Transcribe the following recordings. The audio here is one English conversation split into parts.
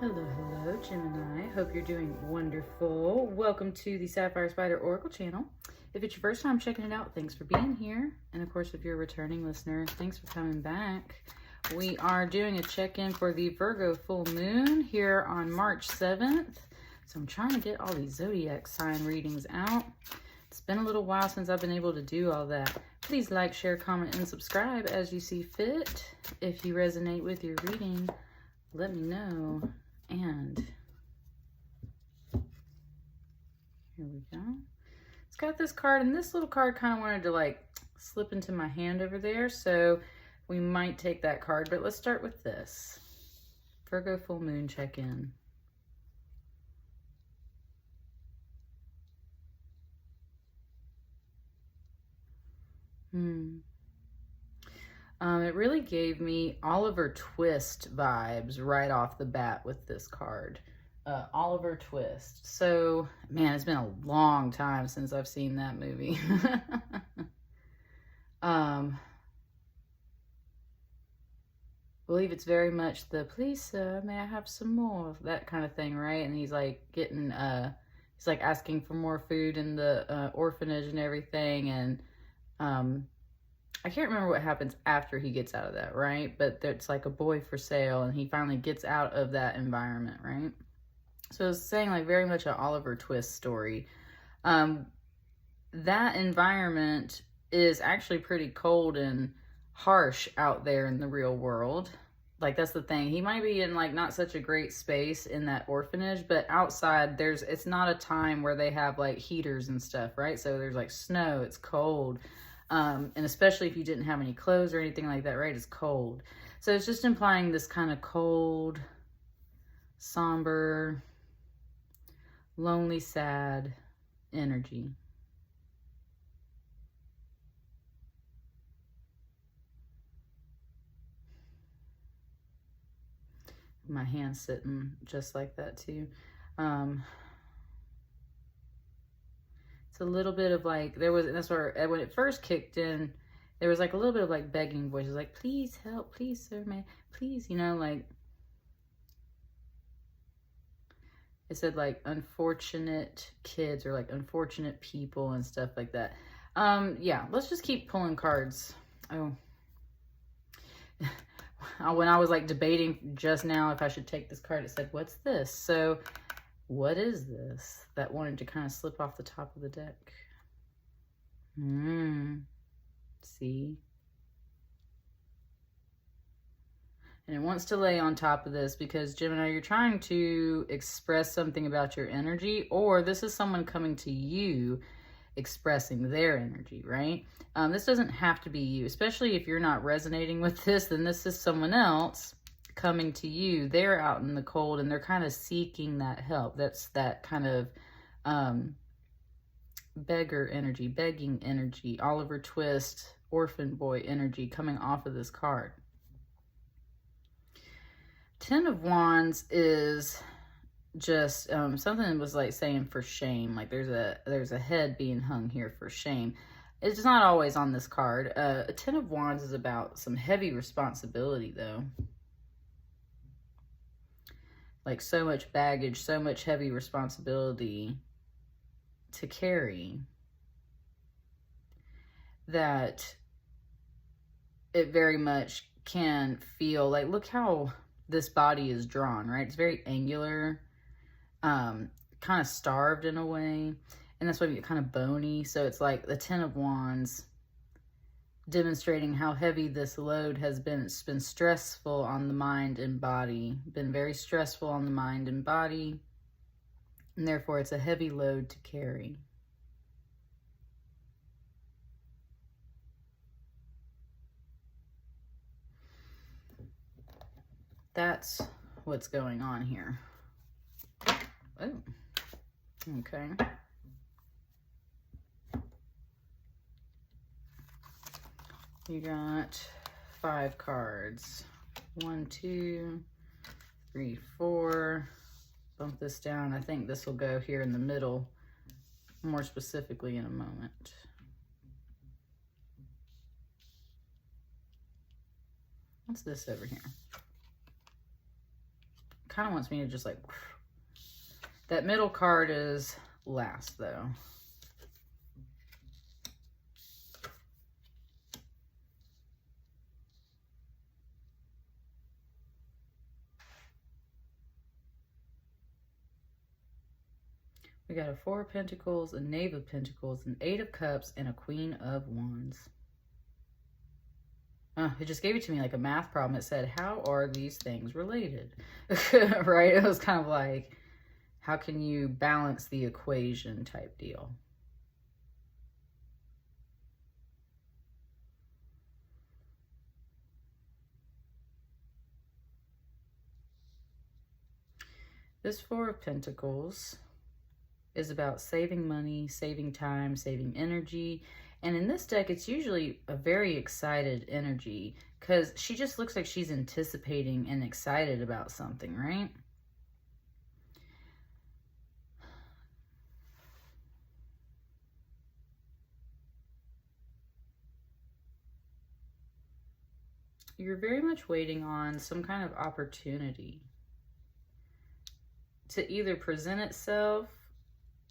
Hello, hello, Gemini. Hope you're doing wonderful. Welcome to the Sapphire Spider Oracle channel. If it's your first time checking it out, thanks for being here. And of course, if you're a returning listener, thanks for coming back. We are doing a check-in for the Virgo full moon here on March 7th. So I'm trying to get all these zodiac sign readings out. It's been a little while since I've been able to do all that. Please like, share, comment, and subscribe as you see fit. If you resonate with your reading, let me know. And here we go. It's got this card, and this little card kind of wanted to like slip into my hand over there, so we might take that card, but let's start with this. Virgo full moon check-in. It really gave me Oliver Twist vibes right off the bat with this card. Oliver Twist. So, man, it's been a long time since I've seen that movie. Believe it's very much the, please sir, may I have some more? That kind of thing, right? And he's like getting, he's like asking for more food in the orphanage and everything. And I can't remember what happens after he gets out of that, right? But it's like a boy for sale, and he finally gets out of that environment, right? So it's saying like very much an Oliver Twist story. That environment is actually pretty cold and harsh out there in the real world. Like, that's the thing. He might be in like not such a great space in that orphanage, but outside it's not a time where they have like heaters and stuff, right? So there's like snow, it's cold. And especially if you didn't have any clothes or anything like that, right? It's cold. So it's just implying this kind of cold, somber, lonely, sad energy. My hand's sitting just like that too. It's a little bit of like, that's where, when it first kicked in, there was like a little bit of like begging voices, like, please help, please sir, man, please, you know, like, it said like unfortunate kids or like unfortunate people and stuff like that. Yeah, let's just keep pulling cards. Oh, when I was like debating just now if I should take this card, it said, what's this? So what is this that wanted to kind of slip off the top of the deck? See? And it wants to lay on top of this because, Gemini, you're trying to express something about your energy, or this is someone coming to you expressing their energy, right? This doesn't have to be you, especially if you're not resonating with this, then this is someone else coming to you. They're out in the cold and they're kind of seeking that help. That's that kind of beggar energy, begging energy, Oliver Twist, orphan boy energy coming off of this card. Ten of Wands is just something that was like saying for shame. Like there's a head being hung here for shame. It's not always on this card. A Ten of Wands is about some heavy responsibility though. Like so much baggage, so much heavy responsibility to carry that it very much can feel like, look how this body is drawn, right? It's very angular, kind of starved in a way. And that's why you get kind of bony. So it's like the Ten of Wands demonstrating how heavy this load has been. It's been stressful on the mind and body, been very stressful on the mind and body, and therefore it's a heavy load to carry. That's what's going on here. Oh, okay. You got 5 cards. 1, 2, 3, 4. Bump this down. I think this will go here in the middle, more specifically in a moment. What's this over here? kind of wants me to just like, that middle card is last though. We got a Four of Pentacles, a Knave of Pentacles, an Eight of Cups, and a Queen of Wands. It just gave it to me like a math problem. It said, how are these things related? Right? It was kind of like, how can you balance the equation type deal? This Four of Pentacles is about saving money, saving time, saving energy. And in this deck, it's usually a very excited energy because she just looks like she's anticipating and excited about something, right? You're very much waiting on some kind of opportunity to either present itself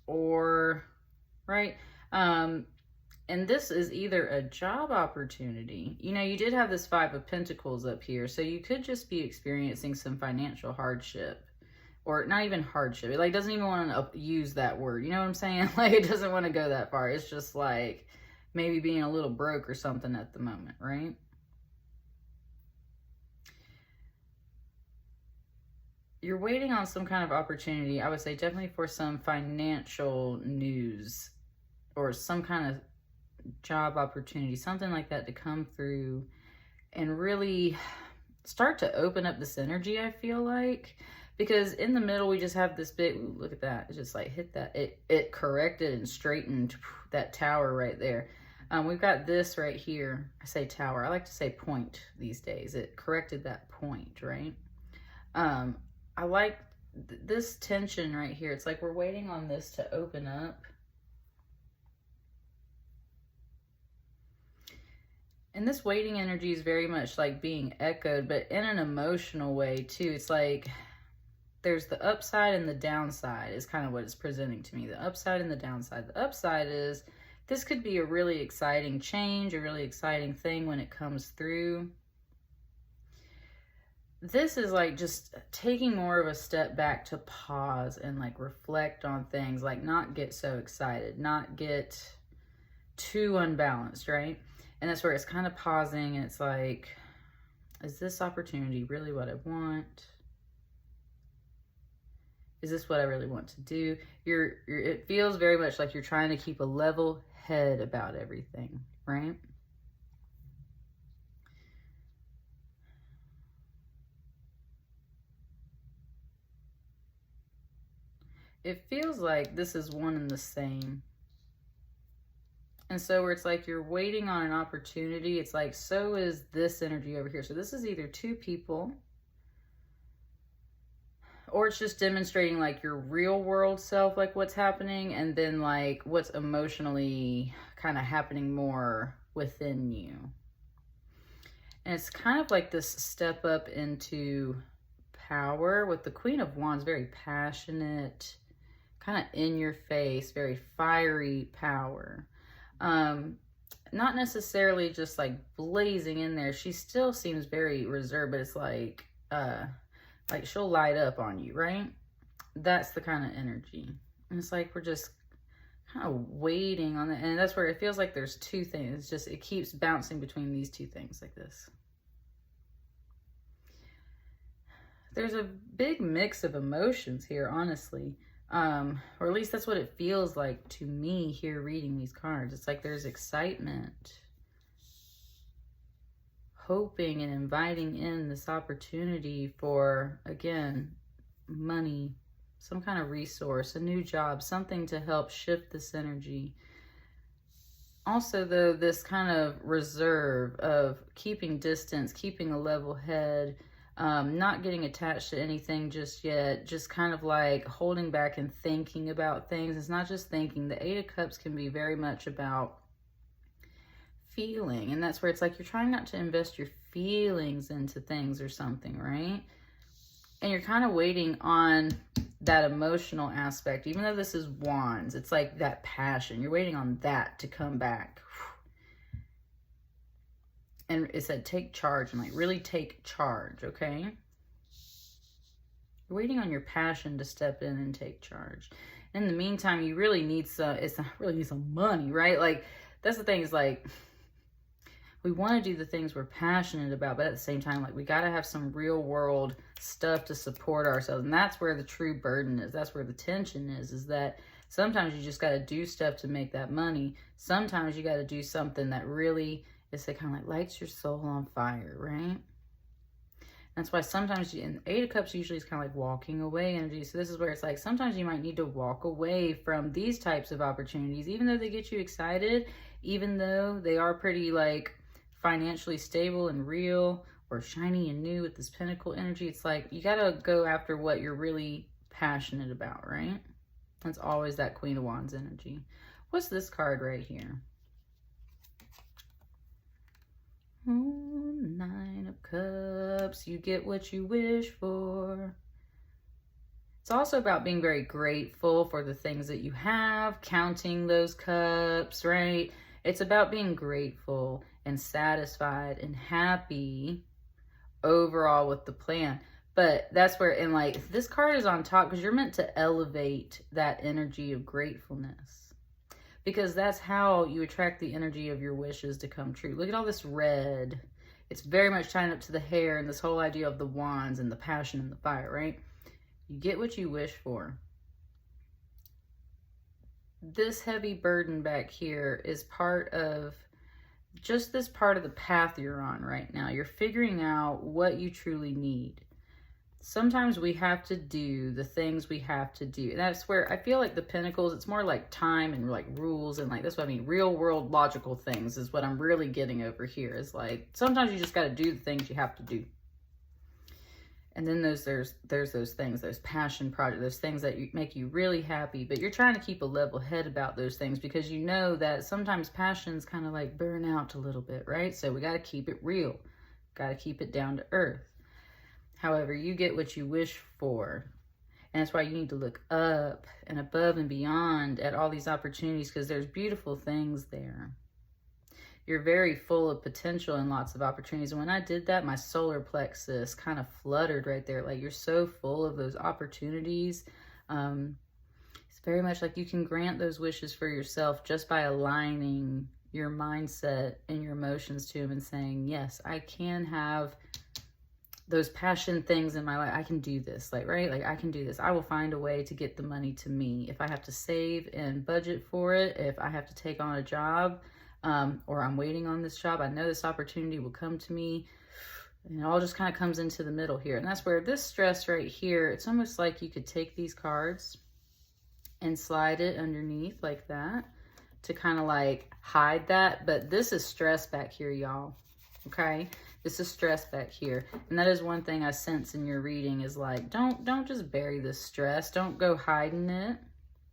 or, right? And this is either a job opportunity. You know, you did have this Five of Pentacles up here, so you could just be experiencing some financial hardship, or not even hardship. It like doesn't even want to use that word. You know what I'm saying? Like it doesn't want to go that far. It's just like maybe being a little broke or something at the moment, right? You're waiting on some kind of opportunity. I would say definitely for some financial news or some kind of job opportunity, something like that to come through and really start to open up this energy, I feel like. Because in the middle, we just have this big, ooh, look at that. It just like hit that. It corrected and straightened that tower right there. We've got this right here. I say tower. I like to say point these days. It corrected that point, right? I like this tension right here. It's like we're waiting on this to open up. And this waiting energy is very much like being echoed, but in an emotional way too. It's like there's the upside and the downside is kind of what it's presenting to me. The upside and the downside. The upside is this could be a really exciting change, a really exciting thing when it comes through. This is like just taking more of a step back to pause and like reflect on things, like not get so excited, not get too unbalanced, right? And that's where it's kind of pausing and it's like, is this opportunity really what I want? Is this what I really want to do? It feels very much like you're trying to keep a level head about everything, right? It feels like this is one and the same. And so where it's like you're waiting on an opportunity, it's like, so is this energy over here. So this is either two people, or it's just demonstrating like your real world self, like what's happening, and then like what's emotionally kind of happening more within you. And it's kind of like this step up into power with the Queen of Wands, very passionate, kind of in your face, very fiery power. Not necessarily just like blazing in there. She still seems very reserved, but it's like she'll light up on you, right? That's the kind of energy. And it's like we're just kind of waiting on that. And that's where it feels like there's two things. It's just, it keeps bouncing between these two things like this. There's a big mix of emotions here, honestly. Or at least that's what it feels like to me here reading these cards. It's like there's excitement, hoping and inviting in this opportunity for, again, money, some kind of resource, a new job, something to help shift this energy. Also, though, this kind of reserve of keeping distance, keeping a level head, not getting attached to anything just yet, just kind of like holding back and thinking about things. It's not just thinking. The Eight of Cups can be very much about feeling, and that's where it's like you're trying not to invest your feelings into things or something, right? And you're kind of waiting on that emotional aspect. Even though this is Wands, it's like that passion. You're waiting on that to come back. And it said take charge, and like really take charge, okay? You're waiting on your passion to step in and take charge. In the meantime, you really need some money, right? Like, that's the thing, is like, we want to do the things we're passionate about, but at the same time, like, we got to have some real world stuff to support ourselves. And that's where the true burden is. That's where the tension is that sometimes you just got to do stuff to make that money. Sometimes you got to do something that really is kind of like lights your soul on fire, right? That's why sometimes, in Eight of Cups usually is kind of like walking away energy. So this is where it's like, sometimes you might need to walk away from these types of opportunities, even though they get you excited, even though they are pretty like financially stable and real or shiny and new with this Pentacle energy. It's like, you got to go after what you're really passionate about, right? That's always that Queen of Wands energy. What's this card right here? Oh, Nine of Cups. You get what you wish for. It's also about being very grateful for the things that you have, counting those cups, right? It's about being grateful and satisfied and happy overall with the plan. But that's where, and like, this card is on top because you're meant to elevate that energy of gratefulness. Because that's how you attract the energy of your wishes to come true. Look at all this red. It's very much tying up to the hair and this whole idea of the wands and the passion and the fire, right? You get what you wish for. This heavy burden back here is part of just this part of the path you're on right now. You're figuring out what you truly need. Sometimes we have to do the things we have to do. And that's where I feel like the Pentacles, it's more like time and like rules and like, that's what I mean. Real world logical things is what I'm really getting over here. Is like, sometimes you just got to do the things you have to do. And then there's those things, those passion projects, those things that make you really happy, but you're trying to keep a level head about those things because you know that sometimes passions kind of like burn out a little bit, right? So we got to keep it real. Got to keep it down to earth. However, you get what you wish for. And that's why you need to look up and above and beyond at all these opportunities because there's beautiful things there. You're very full of potential and lots of opportunities. And when I did that, my solar plexus kind of fluttered right there. Like, you're so full of those opportunities. It's very much like you can grant those wishes for yourself just by aligning your mindset and your emotions to them and saying, yes, I can have those passion things in my life. I can do this, like, right? Like, I can do this. I will find a way to get the money to me. If I have to save and budget for it, if I have to take on a job, or I'm waiting on this job, I know this opportunity will come to me. And it all just kind of comes into the middle here. And that's where this stress right here, it's almost like you could take these cards and slide it underneath like that to kind of like hide that. But this is stress back here, y'all. Okay? This is stress back here. And that is one thing I sense in your reading is like, don't just bury this stress. Don't go hiding it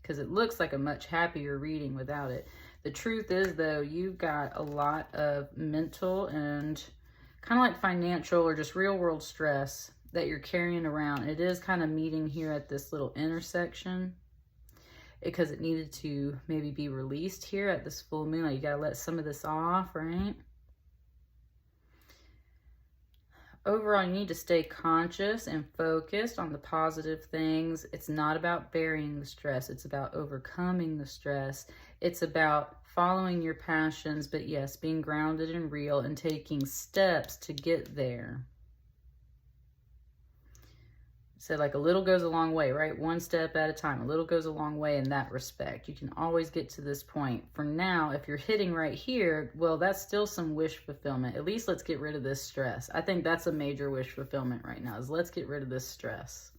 because it looks like a much happier reading without it. The truth is, though, you've got a lot of mental and kind of like financial or just real world stress that you're carrying around. It is kind of meeting here at this little intersection because it needed to maybe be released here at this full moon. Like, you got to let some of this off, right? Overall, you need to stay conscious and focused on the positive things. It's not about burying the stress. It's about overcoming the stress. It's about following your passions, but yes, being grounded and real and taking steps to get there. So like a little goes a long way, right? One step at a time. A little goes a long way in that respect. You can always get to this point. For now, if you're hitting right here, well, that's still some wish fulfillment. At least let's get rid of this stress. I think that's a major wish fulfillment right now is let's get rid of this stress.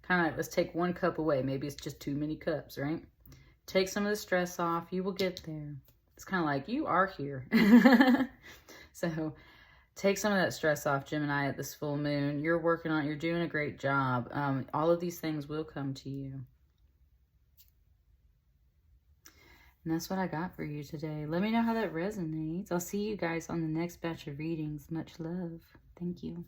Kind of like, let's take one cup away. Maybe it's just too many cups, right? Take some of the stress off. You will get there. It's kind of like you are here. So take some of that stress off, Gemini, at this full moon. You're working on it. You're doing a great job. All of these things will come to you. And that's what I got for you today. Let me know how that resonates. I'll see you guys on the next batch of readings. Much love. Thank you.